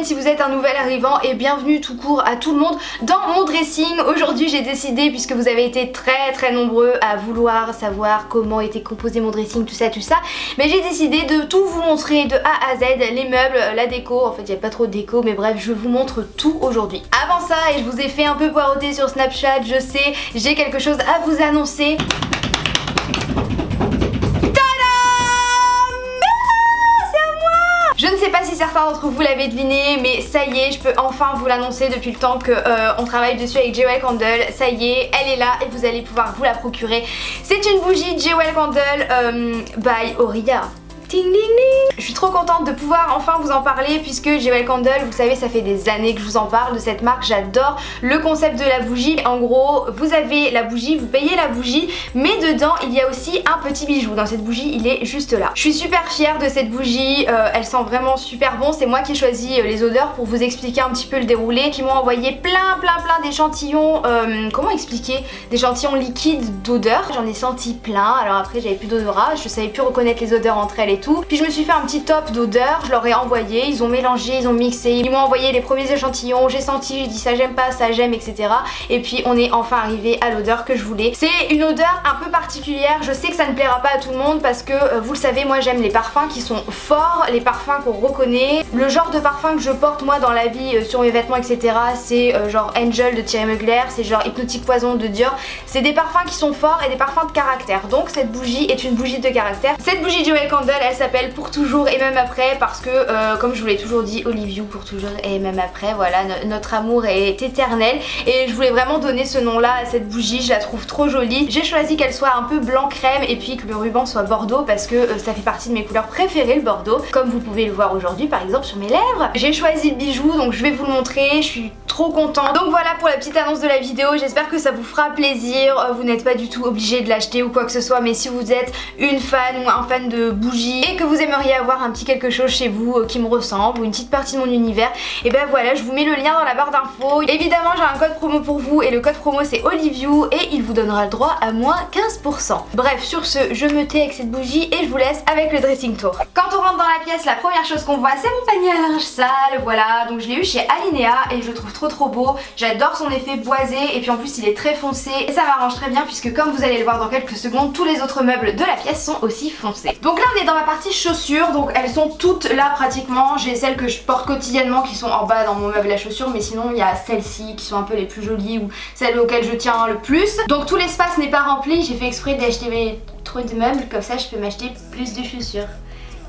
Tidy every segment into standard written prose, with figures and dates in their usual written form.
chaîne si vous êtes un nouvel arrivant et bienvenue tout court à tout le monde dans mon dressing. Aujourd'hui j'ai décidé, puisque vous avez été très nombreux à vouloir savoir comment était composé mon dressing, tout ça, mais j'ai décidé de tout vous montrer de A à Z, les meubles, la déco. En fait il n'y a pas trop de déco, mais bref, je vous montre tout aujourd'hui. Avant ça, et je vous ai fait un peu poireauter sur Snapchat, je sais, j'ai quelque chose à vous annoncer. Je ne sais pas si certains d'entre vous l'avaient deviné, mais ça y est, je peux enfin vous l'annoncer depuis le temps qu'on travaille dessus avec Jewel Candle. Ça y est, elle est là et vous allez pouvoir vous la procurer. C'est une bougie Jewel Candle by Oria. Ding ding ding. Je suis trop contente de pouvoir enfin vous en parler, puisque Jewel Candle, vous savez, ça fait des années que je vous en parle de cette marque. J'adore le concept de la bougie. En gros, vous avez la bougie, vous payez la bougie, mais dedans il y a aussi un petit bijou. Dans cette bougie, il est juste là. Je suis super fière de cette bougie, elle sent vraiment super bon. C'est moi qui ai choisi les odeurs pour vous expliquer un petit peu le déroulé, qui m'ont envoyé plein d'échantillons, comment expliquer, d'échantillons liquides d'odeurs. J'en ai senti plein, alors après j'avais plus d'odorat, je savais plus reconnaître les odeurs entre elles et tout. Puis je me suis fait un petit top d'odeurs, je leur ai envoyé, ils ont mélangé, ils ont mixé, ils m'ont envoyé les premiers échantillons, j'ai senti, j'ai dit ça j'aime pas, ça j'aime, etc. Et puis on est enfin arrivé à l'odeur que je voulais. C'est une odeur un peu particulière, je sais que ça ne plaira pas à tout le monde parce que vous le savez, moi j'aime les parfums qui sont forts, les parfums qu'on reconnaît. Le genre de parfum que je porte moi dans la vie, sur mes vêtements, etc. c'est genre Angel de Thierry Mugler, c'est genre Hypnotic Poison de Dior. C'est des parfums qui sont forts et des parfums de caractère. Donc cette bougie est une bougie de caractère. Cette bougie Jewel Candle, elle s'appelle Pour Toujours et Même Après, parce que comme je vous l'ai toujours dit, Olive You pour toujours et même après, voilà, notre amour est éternel et je voulais vraiment donner ce nom là à cette bougie. Je la trouve trop jolie. J'ai choisi qu'elle soit un peu blanc crème et puis que le ruban soit bordeaux, parce que ça fait partie de mes couleurs préférées, le bordeaux, comme vous pouvez le voir aujourd'hui par exemple sur mes lèvres. J'ai choisi le bijou, donc je vais vous le montrer, je suis trop contente. Donc voilà pour la petite annonce de la vidéo, j'espère que ça vous fera plaisir. Vous n'êtes pas du tout obligé de l'acheter ou quoi que ce soit, mais si vous êtes une fan ou un fan de bougies et que vous aimeriez avoir un petit quelque chose chez vous qui me ressemble ou une petite partie de mon univers, et ben voilà, je vous mets le lien dans la barre d'infos. Évidemment j'ai un code promo pour vous et le code promo c'est Olive You et il vous donnera le droit à moins 15%. Bref, sur ce, je me tais avec cette bougie et je vous laisse avec le dressing tour. Quand on rentre dans la pièce, la première chose qu'on voit c'est mon panier à linge sale, voilà, donc je l'ai eu chez Alinea et je le trouve trop beau. J'adore son effet boisé et puis en plus il est très foncé et ça m'arrange très bien, puisque comme vous allez le voir dans quelques secondes, tous les autres meubles de la pièce sont aussi foncés. Donc là on est dans ma partie chaussures, donc elles sont toutes là pratiquement. J'ai celles que je porte quotidiennement qui sont en bas dans mon meuble à chaussures, mais sinon il y a celles-ci qui sont un peu les plus jolies ou celles auxquelles je tiens le plus. Donc tout l'espace n'est pas rempli, j'ai fait exprès d'acheter trop de meubles, comme ça je peux m'acheter plus de chaussures.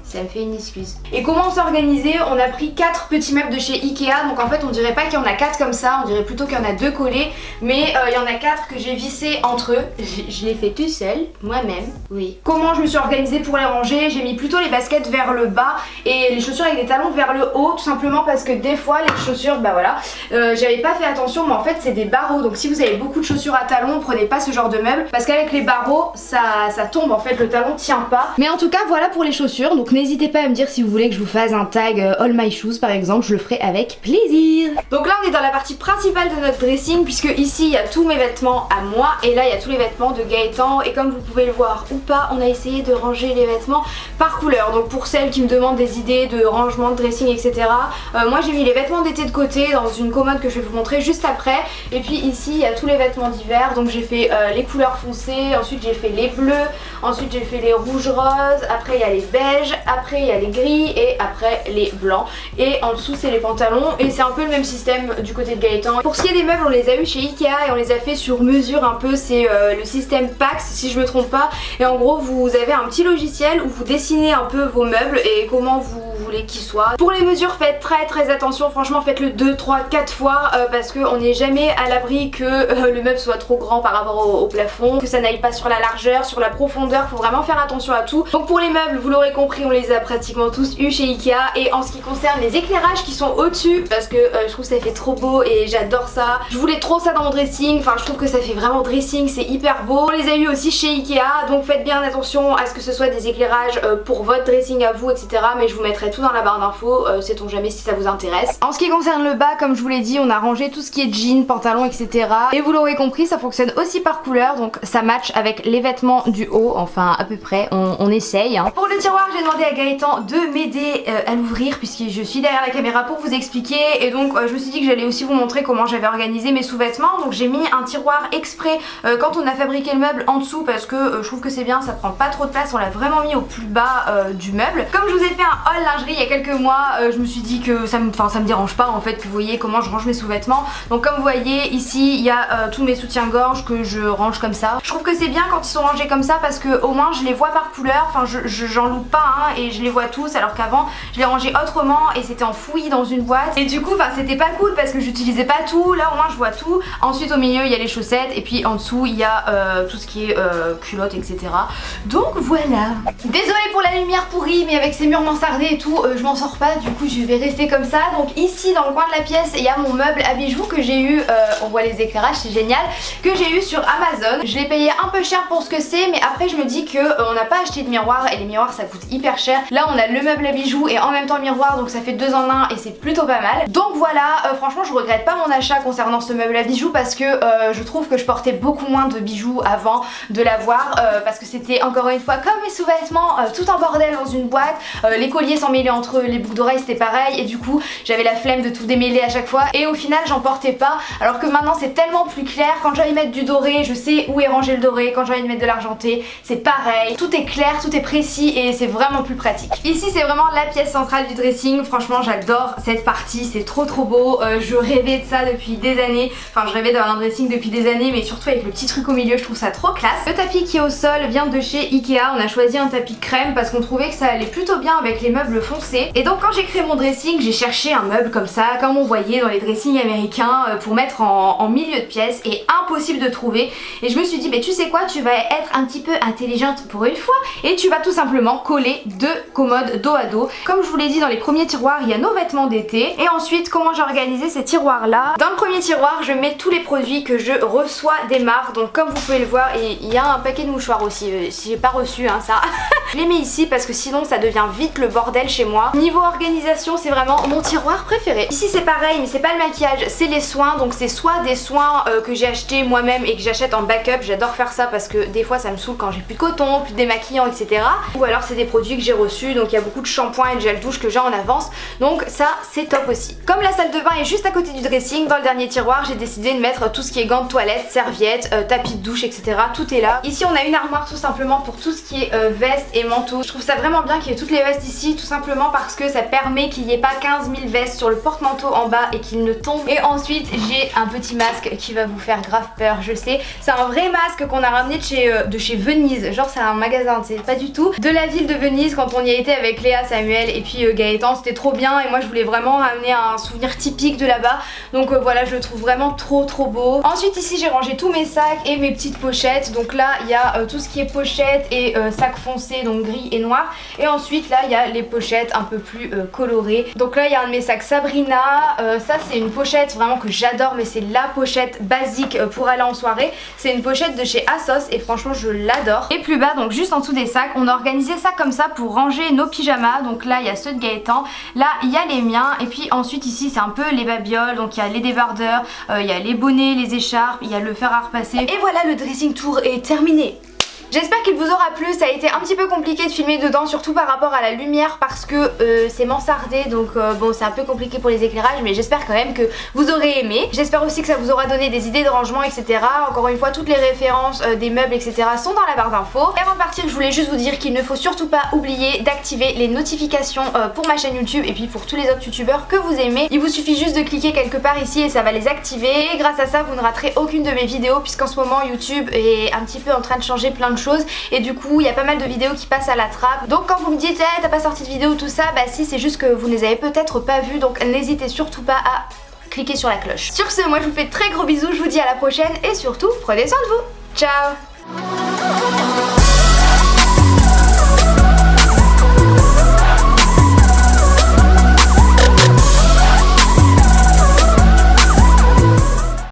Ça me fait une excuse. Et comment s'organiser? On a pris 4 petits meubles de chez Ikea, donc en fait on dirait pas qu'il y en a 4 comme ça, on dirait plutôt qu'il y en a 2 collés, mais il y en a 4 que j'ai vissés entre eux. Je l'ai fait tout seul, moi-même, oui. Comment je me suis organisée pour les ranger? J'ai mis plutôt les baskets vers le bas et les chaussures avec des talons vers le haut, tout simplement parce que des fois les chaussures, bah voilà, j'avais pas fait attention, mais en fait c'est des barreaux, donc si vous avez beaucoup de chaussures à talons, prenez pas ce genre de meuble, parce qu'avec les barreaux ça tombe, en fait le talon tient pas. Mais en tout cas voilà pour les chaussures, donc n'hésitez pas à me dire si vous voulez que je vous fasse un tag All My Shoes par exemple, je le ferai avec plaisir. Donc là on est dans la partie principale de notre dressing, puisque ici il y a tous mes vêtements à moi et là il y a tous les vêtements de Gaëtan, et comme vous pouvez le voir ou pas, on a essayé de ranger les vêtements par couleur. Donc pour celles qui me demandent des idées de rangement de dressing, etc. Moi j'ai mis les vêtements d'été de côté dans une commode que je vais vous montrer juste après, et puis ici il y a tous les vêtements d'hiver. Donc j'ai fait les couleurs foncées, ensuite j'ai fait les bleus, ensuite j'ai fait les rouges roses, après il y a les beiges, après il y a les gris et après les blancs, et en dessous c'est les pantalons, et c'est un peu le même système du côté de Gaëtan. Pour ce qui est des meubles, on les a eu chez Ikea et on les a fait sur mesure un peu, c'est le système Pax si je me trompe pas, et en gros vous avez un petit logiciel où vous dessinez un peu vos meubles et comment vous voulez qu'ils soient. Pour les mesures, faites très attention, franchement faites-le 2, 3, 4 fois parce qu'on n'est jamais à l'abri que le meuble soit trop grand par rapport au plafond, que ça n'aille pas sur la largeur, sur la profondeur, faut vraiment faire attention à tout. Donc pour les meubles, vous l'aurez compris, on les a pratiquement tous eu chez Ikea, et en ce qui concerne les éclairages qui sont au-dessus, parce que je trouve que ça fait trop beau et j'adore ça, je voulais trop ça dans mon dressing, enfin je trouve que ça fait vraiment dressing, c'est hyper beau. On les a eu aussi chez Ikea, donc faites bien attention à ce que ce soit des éclairages pour votre dressing à vous, etc. Mais je vous mettrai mettrai tout dans la barre d'infos, sait-on jamais si ça vous intéresse. En ce qui concerne le bas, comme je vous l'ai dit, on a rangé tout ce qui est jeans, pantalons, etc. Et vous l'aurez compris, ça fonctionne aussi par couleur, donc ça match avec les vêtements du haut, enfin à peu près, on essaye. Hein. Pour le tiroir, j'ai demandé à Gaëtan de m'aider à l'ouvrir puisque je suis derrière la caméra pour vous expliquer, et donc je me suis dit que j'allais aussi vous montrer comment j'avais organisé mes sous-vêtements. Donc j'ai mis un tiroir exprès quand on a fabriqué le meuble en dessous parce que je trouve que c'est bien, ça prend pas trop de place, on l'a vraiment mis au plus bas du meuble. Comme je vous ai fait un haul lingerie il y a quelques mois, je me suis dit que ça me dérange pas en fait que vous voyez comment je range mes sous-vêtements. Donc comme vous voyez ici il y a tous mes soutiens-gorge que je range comme ça. Je trouve que c'est bien quand ils sont rangés comme ça parce que au moins je les vois par couleur, enfin j'en loupe pas hein, et je les vois tous, alors qu'avant je les rangeais autrement et c'était enfoui dans une boîte et du coup c'était pas cool parce que j'utilisais pas tout. Là au moins je vois tout. Ensuite au milieu il y a les chaussettes et puis en dessous il y a tout ce qui est culottes, etc. Donc voilà. Désolée pour la lumière pourrie, mais avec ces murs mansardés et tout, je m'en sors pas, du coup je vais rester comme ça. Donc ici dans le coin de la pièce il y a mon meuble à bijoux que j'ai eu, on voit les éclairages, c'est génial, que j'ai eu sur Amazon. Je l'ai payé un peu cher pour ce que c'est, mais après je me dis que on n'a pas acheté de miroir et les miroirs ça coûte hyper cher. Là on a le meuble à bijoux et en même temps le miroir, donc ça fait 2 en 1 et c'est plutôt pas mal. Donc voilà, franchement je regrette pas mon achat concernant ce meuble à bijoux parce que je trouve que je portais beaucoup moins de bijoux avant de l'avoir, parce que c'était encore une fois comme mes sous-vêtements, tout en bordel dans une boîte, les colliers s'en mêlaient entre eux, les boucles d'oreilles c'était pareil, et du coup j'avais la flemme de tout démêler à chaque fois et au final j'en portais pas, alors que maintenant c'est tellement plus clair. Quand j'ai envie de mettre du doré, je sais où est rangé le doré, quand j'ai envie de mettre de l'argenté c'est pareil, tout est clair, tout est précis et c'est vraiment plus pratique. Ici c'est vraiment la pièce centrale du dressing, franchement j'adore cette partie, c'est trop beau, je rêvais de ça depuis des années, enfin je rêvais d'avoir un dressing depuis des années, mais surtout avec le petit truc au milieu je trouve ça trop classe. Le tapis qui est au sol vient de chez Ikea, on a choisi un tapis crème parce qu'on trouvait que ça allait plutôt bien avec les meubles foncés, et donc quand j'ai créé mon dressing j'ai cherché un meuble comme ça, comme on voyait dans les dressings américains, pour mettre en milieu de pièce, et impossible de trouver. Et je me suis dit tu sais quoi, tu vas être un petit peu intelligente pour une fois et tu vas tout simplement coller 2 commodes dos à dos. Comme je vous l'ai dit, dans les premiers tiroirs il y a nos vêtements d'été, et ensuite comment j'ai organisé ces tiroirs là. Dans le premier tiroir je mets tous les produits que je reçois des marques, donc comme vous pouvez le voir, et il y a un paquet de mouchoirs aussi, si j'ai pas reçu hein, ça. Je les mets ici parce que sinon ça devient vite le bordel chez moi. Niveau organisation c'est vraiment mon tiroir préféré. Ici c'est pareil, mais c'est pas le maquillage, c'est les soins, donc c'est soit des soins que j'ai acheté moi-même et que j'achète en backup, j'adore faire ça parce que des fois ça me saoule quand j'ai plus de coton, plus de démaquillant, etc. Ou alors c'est des produits que j'ai reçus, donc il y a beaucoup de shampoing et de gel douche que j'ai en avance, donc ça c'est top aussi. Comme la salle de bain est juste à côté du dressing, dans le dernier tiroir j'ai décidé de mettre tout ce qui est gants de toilette, serviettes, tapis de douche, etc. Tout est là. Ici on a une armoire tout simplement pour tout ce qui est veste et manteau. Je trouve ça vraiment bien qu'il y ait toutes les vestes ici, tout simplement parce que ça permet qu'il n'y ait pas 15 000 vestes sur le porte-manteau en bas et qu'il ne tombe. Et ensuite j'ai un petit masque qui va vous faire grave peur, je sais. C'est un vrai masque qu'on a ramené de chez Venise, genre c'est un magasin, c'est pas du tout de la ville de Venise. Quand on y a été avec Léa, Samuel et puis Gaëtan, c'était trop bien et moi je voulais vraiment ramener un souvenir typique de là-bas. Donc voilà, je le trouve vraiment trop beau. Ensuite ici j'ai rangé tous mes sacs et mes petites pochettes. Donc là il y a tout ce qui est pochette et sacs foncés, donc gris et noir. Et ensuite là il y a les pochettes un peu plus colorées. Donc là il y a un de mes sacs Sabrina, ça c'est une pochette vraiment que j'adore, mais c'est la pochette basique pour aller en soirée. C'est une pochette de chez ASOS et franchement je l'adore. Et plus bas, donc juste en dessous des sacs, on a organisé ça comme ça pour ranger nos pyjamas. Donc là il y a ceux de Gaëtan, là il y a les miens, et puis ensuite ici c'est un peu les babioles, donc il y a les débardeurs, il y a les bonnets, les écharpes, il y a le fer à repasser. Et voilà, le dressing tour est terminé. J'espère qu'il vous aura plu, ça a été un petit peu compliqué de filmer dedans, surtout par rapport à la lumière parce que c'est mansardé, donc bon c'est un peu compliqué pour les éclairages, mais j'espère quand même que vous aurez aimé. J'espère aussi que ça vous aura donné des idées de rangement, etc. Encore une fois, toutes les références des meubles, etc. sont dans la barre d'infos. Et avant de partir, je voulais juste vous dire qu'il ne faut surtout pas oublier d'activer les notifications pour ma chaîne YouTube et puis pour tous les autres youtubeurs que vous aimez. Il vous suffit juste de cliquer quelque part ici et ça va les activer, et grâce à ça vous ne raterez aucune de mes vidéos, puisqu'en ce moment YouTube est un petit peu en train de changer plein de choses et du coup il y a pas mal de vidéos qui passent à la trappe. Donc quand vous me dites t'as pas sorti de vidéo tout ça, bah si, c'est juste que vous ne les avez peut-être pas vues, donc n'hésitez surtout pas à cliquer sur la cloche. Sur ce, moi je vous fais de très gros bisous, je vous dis à la prochaine et surtout prenez soin de vous. Ciao.